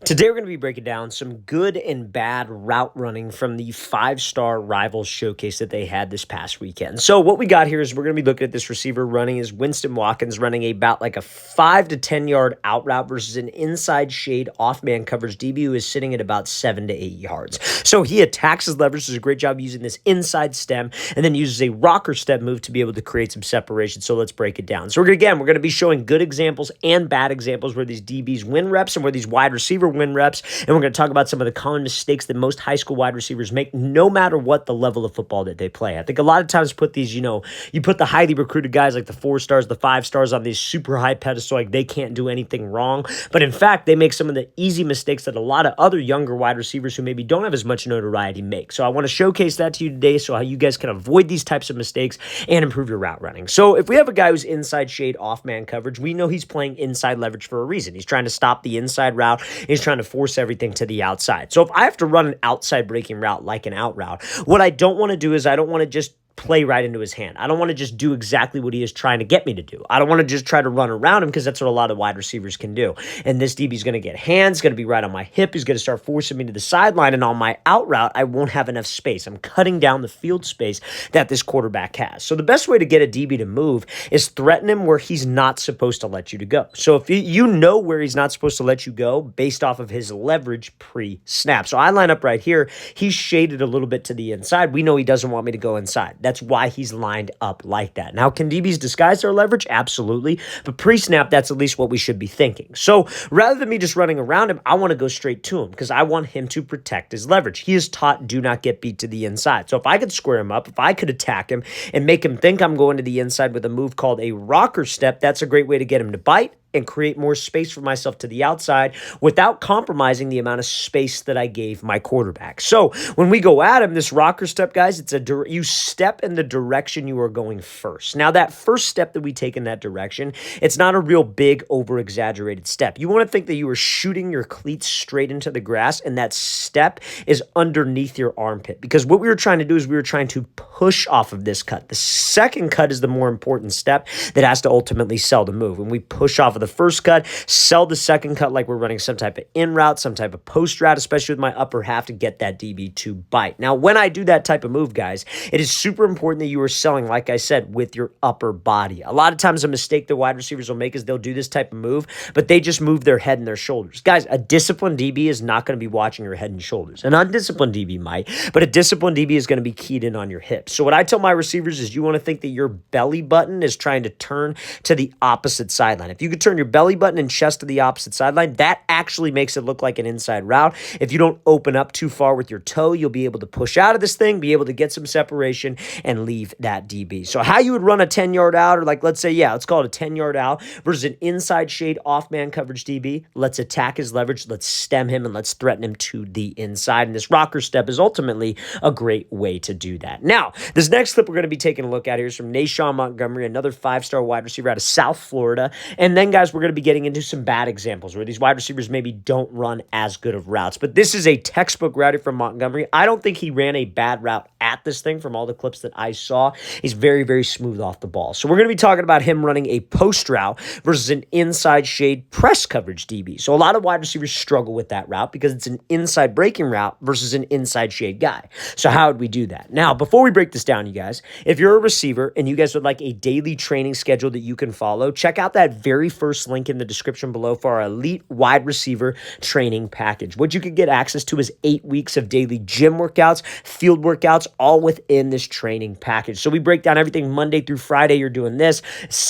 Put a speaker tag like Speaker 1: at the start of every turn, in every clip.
Speaker 1: Today, we're going to be breaking down some good and bad route running from the five-star Rivals showcase that they had this past weekend. So what we got here is we're going to be looking at this receiver running is Winston Watkins running about like a 5 to 10 yard out route versus an inside shade off man coverage DB who is sitting at about 7 to 8 yards. So he attacks his leverage, does a great job using this inside stem, and then uses a rocker step move to be able to create some separation. So let's break it down. So we're going to be showing good examples and bad examples where these DBs win reps and where these wide receiver win reps, and we're going to talk about some of the common mistakes that most high school wide receivers make no matter what the level of football that they play. I think a lot of times put these, you put the highly recruited guys like the 4 stars, the 5 stars on these super high pedestal, like they can't do anything wrong. But in fact, they make some of the easy mistakes that a lot of other younger wide receivers who maybe don't have as much notoriety make. So I want to showcase that to you today so how you guys can avoid these types of mistakes and improve your route running. So if we have a guy who's inside shade off man coverage, we know he's playing inside leverage for a reason. He's trying to stop the inside route. He's trying to force everything to the outside. So if I have to run an outside breaking route like an out route, what I don't want to do is I don't want to just play right into his hand. I don't want to just do exactly what he is trying to get me to do. I don't want to just try to run around him because that's what a lot of wide receivers can do. And this DB is going to get hands, going to be right on my hip. He's going to start forcing me to the sideline. And on my out route, I won't have enough space. I'm cutting down the field space that this quarterback has. So the best way to get a DB to move is threaten him where he's not supposed to let you to go. So if you know where he's not supposed to let you go based off of his leverage pre-snap. So I line up right here. He's shaded a little bit to the inside. We know he doesn't want me to go inside. That's why he's lined up like that. Now, can DBs disguise their leverage? Absolutely. But pre-snap, that's at least what we should be thinking. So rather than me just running around him, I want to go straight to him because I want him to protect his leverage. He is taught do not get beat to the inside. So if I could square him up, if I could attack him and make him think I'm going to the inside with a move called a rocker step, that's a great way to get him to bite and create more space for myself to the outside without compromising the amount of space that I gave my quarterback. So when we go at him, this rocker step, guys, you step in the direction you are going first. Now, that first step that we take in that direction, it's not a real big, over-exaggerated step. You want to think that you are shooting your cleats straight into the grass, and that step is underneath your armpit. Because what we were trying to do is we were trying to push off of this cut. The second cut is the more important step that has to ultimately sell the move. When we push off of the first cut, sell the second cut like we're running some type of in route, some type of post route, especially with my upper half to get that DB to bite. Now, when I do that type of move, guys, it is super important that you are selling, like I said, with your upper body. A lot of times a mistake that wide receivers will make is they'll do this type of move, but they just move their head and their shoulders. Guys, a disciplined DB is not going to be watching your head and shoulders. An undisciplined DB might, but a disciplined DB is going to be keyed in on your hips. So what I tell my receivers is you want to think that your belly button is trying to turn to the opposite sideline. If you could turn your belly button and chest to the opposite sideline, that actually makes it look like an inside route. If you don't open up too far with your toe, you'll be able to push out of this thing, be able to get some separation, and leave that DB. So how you would run a 10-yard out, or like, let's say, let's call it a 10-yard out versus an inside shade off man coverage DB. Let's attack his leverage, let's stem him, and let's threaten him to the inside. And this rocker step is ultimately a great way to do that. Now, this next clip we're going to be taking a look at here is from Nashawn Montgomery, another 5-star wide receiver out of South Florida. And then, guys, we're going to be getting into some bad examples where these wide receivers maybe don't run as good of routes. But this is a textbook route from Montgomery. I don't think he ran a bad route at this thing from all the clips that I saw. He's very, very smooth off the ball. So we're going to be talking about him running a post route versus an inside shade press coverage DB. So a lot of wide receivers struggle with that route because it's an inside breaking route versus an inside shade guy. So how would we do that? Now, before we break this down, you guys, if you're a receiver and you guys would like a daily training schedule that you can follow, check out that very first link in the description below for our elite wide receiver training package. What you could get access to is 8 weeks of daily gym workouts, field workouts, all within this training package. So we break down everything Monday through Friday. You're doing this,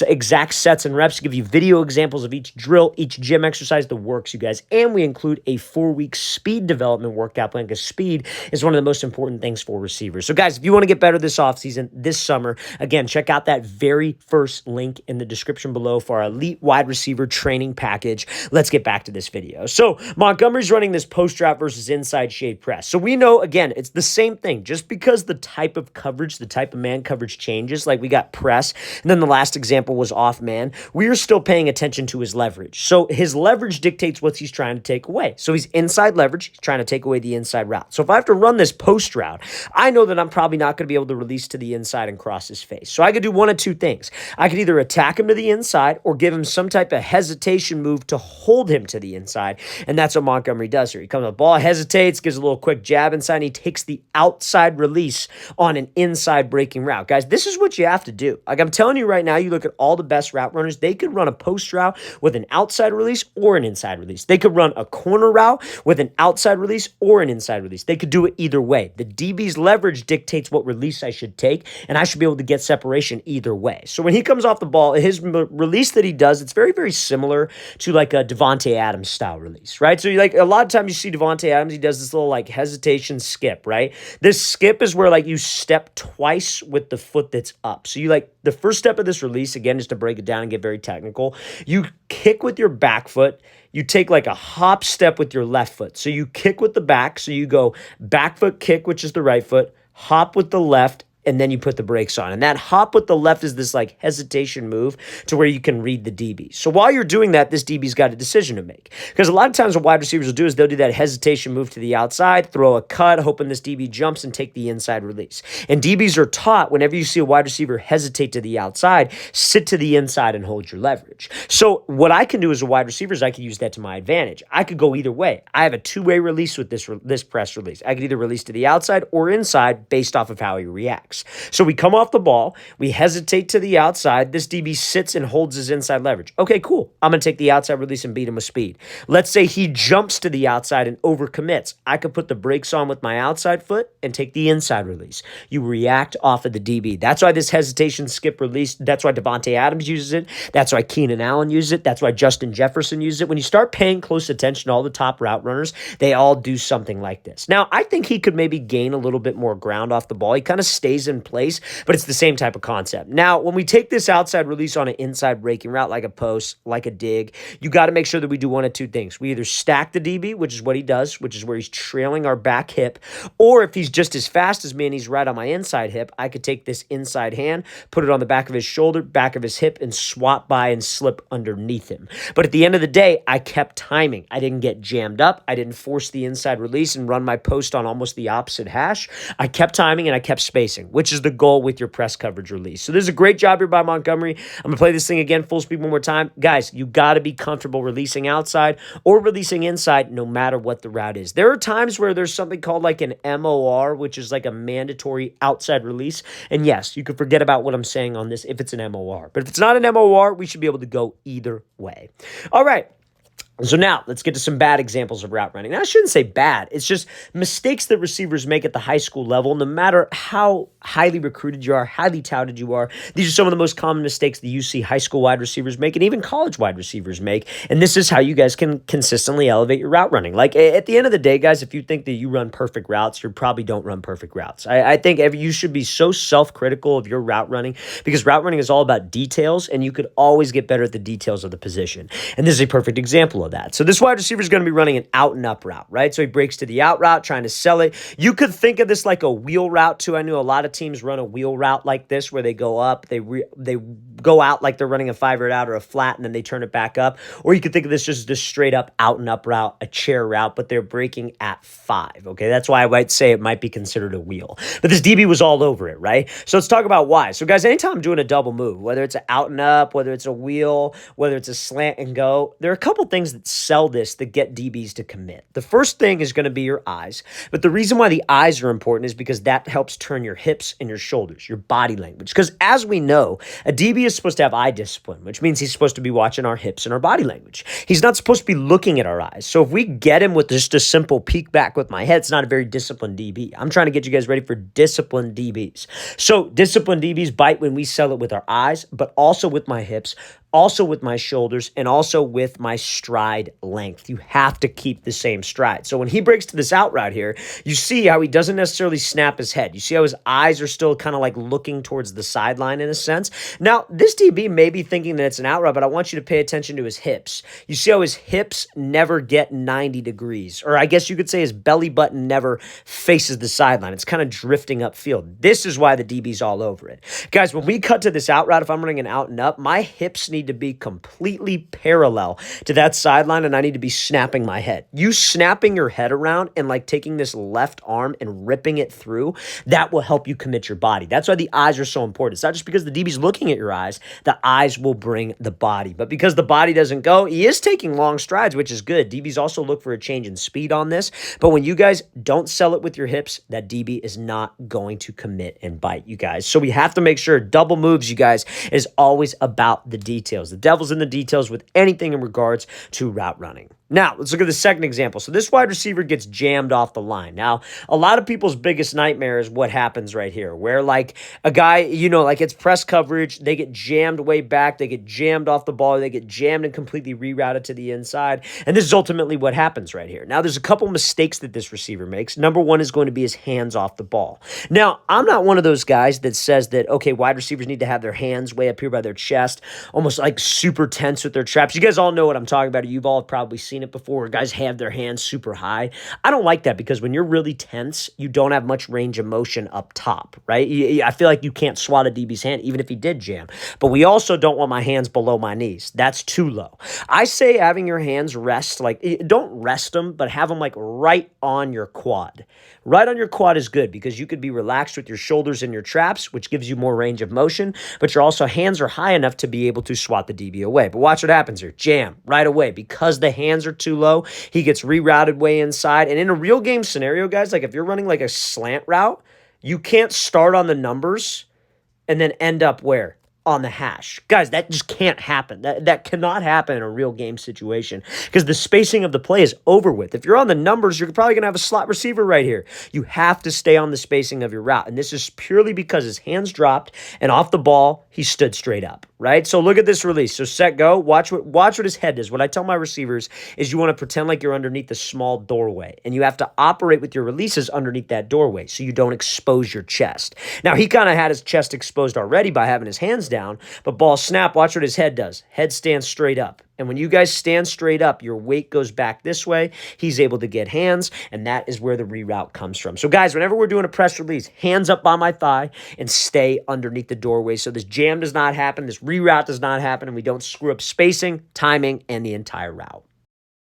Speaker 1: exact sets and reps, give you video examples of each drill, each gym exercise, the works, you guys. And we include a 4-week speed development workout plan because speed is one of the most important things for receivers. So guys, if you want to get better this offseason, this summer, again, check out that very first link in the description below for our elite wide receiver training package. Let's get back to this video. So Montgomery's running this post route versus inside shade press. So we know, again, it's the same thing. Just because the type of coverage, the type of man coverage changes, like we got press, and then the last example was off man, we are still paying attention to his leverage. So his leverage dictates what he's trying to take away. So he's inside leverage, he's trying to take away the inside route. So if I have to run this post route, I know that I'm probably not going to be able to release to the inside and cross his face. So I could do one of two things. I could either attack him to the inside or give him some type type of hesitation move to hold him to the inside, and that's what Montgomery does here. He comes up the ball, hesitates, gives a little quick jab inside, and he takes the outside release on an inside breaking route. Guys, this is what you have to do. Like I'm telling you right now, you look at all the best route runners, they could run a post route with an outside release or an inside release. They could run a corner route with an outside release or an inside release. They could do it either way. The DB's leverage dictates what release I should take, and I should be able to get separation either way. So when he comes off the ball, his release that he does, it's very, very similar to like a Davante Adams style release, right? So you like a lot of times you see Davante Adams, he does this little like hesitation skip, right? This skip is where like you step twice with the foot that's up. So you like the first step of this release, again, just to break it down and get very technical, you kick with your back foot. You take like a hop step with your left foot. So you kick with the back. So you go back foot kick, which is the right foot, hop with the left, and then you put the brakes on. And that hop with the left is this like hesitation move to where you can read the DB. So while you're doing that, this DB's got a decision to make. Because a lot of times what wide receivers will do is they'll do that hesitation move to the outside, throw a cut, hoping this DB jumps and take the inside release. And DBs are taught whenever you see a wide receiver hesitate to the outside, sit to the inside and hold your leverage. So what I can do as a wide receiver is I can use that to my advantage. I could go either way. I have a two-way release with this press release. I could either release to the outside or inside based off of how he reacts. So we come off the ball, we hesitate to the outside, this DB sits and holds his inside leverage. Okay, cool. I'm going to take the outside release and beat him with speed. Let's say he jumps to the outside and overcommits. I could put the brakes on with my outside foot and take the inside release. You react off of the DB. That's why this hesitation skip release, that's why Davante Adams uses it. That's why Keenan Allen uses it. That's why Justin Jefferson uses it. When you start paying close attention to all the top route runners, they all do something like this. Now, I think he could maybe gain a little bit more ground off the ball. He kind of stays in place, but it's the same type of concept. Now, when we take this outside release on an inside breaking route, like a post, like a dig, you got to make sure that we do one of two things. We either stack the DB, which is what he does, which is where he's trailing our back hip, or if he's just as fast as me and he's right on my inside hip, I could take this inside hand, put it on the back of his shoulder, back of his hip, and swap by and slip underneath him. But at the end of the day, I kept timing. I didn't get jammed up. I didn't force the inside release and run my post on almost the opposite hash. I kept timing and I kept spacing, which is the goal with your press coverage release. So there's a great job here by Montgomery. I'm going to play this thing again full speed one more time. Guys, you got to be comfortable releasing outside or releasing inside no matter what the route is. There are times where there's something called like an MOR, which is like a mandatory outside release. And yes, you can forget about what I'm saying on this if it's an MOR. But if it's not an MOR, we should be able to go either way. All right. So now, let's get to some bad examples of route running. Now, I shouldn't say bad. It's just mistakes that receivers make at the high school level, no matter how highly recruited you are, highly touted you are. These are some of the most common mistakes that you see high school wide receivers make and even college wide receivers make. And this is how you guys can consistently elevate your route running. Like, at the end of the day, guys, if you think that you run perfect routes, you probably don't run perfect routes. I think you should be so self-critical of your route running because route running is all about details, and you could always get better at the details of the position. And this is a perfect example of that. So this wide receiver is going to be running an out and up route, right? So he breaks to the out route, trying to sell it. You could think of this like a wheel route too. I know a lot of teams run a wheel route like this where they go up, they go out like they're running a 5-yard out or a flat, and then they turn it back up. Or you could think of this just a straight up out and up route, a chair route, but they're breaking at 5. Okay, that's why I might say it might be considered a wheel. But this DB was all over it, right? So let's talk about why. So guys, anytime I'm doing a double move, whether it's an out and up, whether it's a wheel, whether it's a slant and go, there are a couple things that sell this that get DBs to commit. The first thing is going to be your eyes, but the reason why the eyes are important is because that helps turn your hips and your shoulders, your body language. Because as we know, a DB is supposed to have eye discipline, which means he's supposed to be watching our hips and our body language. He's not supposed to be looking at our eyes. So if we get him with just a simple peek back with my head, it's not a very disciplined DB. I'm trying to get you guys ready for disciplined DBs. So disciplined DBs bite when we sell it with our eyes, but also with my hips, also with my shoulders, and also with my stride length. You have to keep the same stride. So when he breaks to this out route here, you see how he doesn't necessarily snap his head. You see how his eyes are still kind of like looking towards the sideline in a sense. Now, this DB may be thinking that it's an out route, but I want you to pay attention to his hips. You see how his hips never get 90 degrees, or I guess you could say his belly button never faces the sideline. It's kind of drifting upfield. This is why the DB's all over it. Guys, when we cut to this out route, if I'm running an out and up, my hips need to be completely parallel to that sideline, and I need to be snapping my head. You snapping your head around and like taking this left arm and ripping it through, that will help you commit your body. That's why the eyes are so important. It's not just because the DB's looking at your eyes. guys, the eyes will bring the body. But because the body doesn't go, he is taking long strides, which is good. DBs also look for a change in speed on this. But when you guys don't sell it with your hips, that DB is not going to commit and bite you guys. So we have to make sure double moves, you guys, is always about the details. The devil's in the details with anything in regards to route running. Now, let's look at the second example. So this wide receiver gets jammed off the line. Now, a lot of people's biggest nightmare is what happens right here, where like a guy, like it's press coverage, they get jammed way back, they get jammed off the ball, they get jammed and completely rerouted to the inside. And this is ultimately what happens right here. Now, there's a couple mistakes that this receiver makes. Number one is going to be his hands off the ball. Now, I'm not one of those guys that says that, okay, wide receivers need to have their hands way up here by their chest, almost like super tense with their traps. You guys all know what I'm talking about. You've all probably seen it before, where guys have their hands super high. I don't like that because when you're really tense, you don't have much range of motion up top, right? I feel like you can't swat a DB's hand, even if he did jam. But we also don't want my hands below my knees. That's too low. I say having your hands rest, like, don't rest them, but have them like right on your quad. Right on your quad is good because you could be relaxed with your shoulders and your traps, which gives you more range of motion, but your also hands are high enough to be able to swat the DB away. But watch what happens here. Jam right away. Because the hands are too low, he gets rerouted way inside. And in a real game scenario, guys, like if you're running like a slant route, you can't start on the numbers and then end up where? On the hash. Guys, that just can't happen. That cannot happen in a real game situation because the spacing of the play is over with. If you're on the numbers, you're probably going to have a slot receiver right here. You have to stay on the spacing of your route. And this is purely because his hands dropped and off the ball, he stood straight up, right? So look at this release. So set, go. Watch what his head is. What I tell my receivers is you want to pretend like you're underneath the small doorway and you have to operate with your releases underneath that doorway so you don't expose your chest. Now, he kind of had his chest exposed already by having his hands down, but ball snap, watch what his head does. Head stands straight up. And when you guys stand straight up, your weight goes back this way. He's able to get hands, and that is where the reroute comes from. So guys, whenever we're doing a press release, hands up by my thigh and stay underneath the doorway so this jam does not happen, this reroute does not happen, and we don't screw up spacing, timing, and the entire route.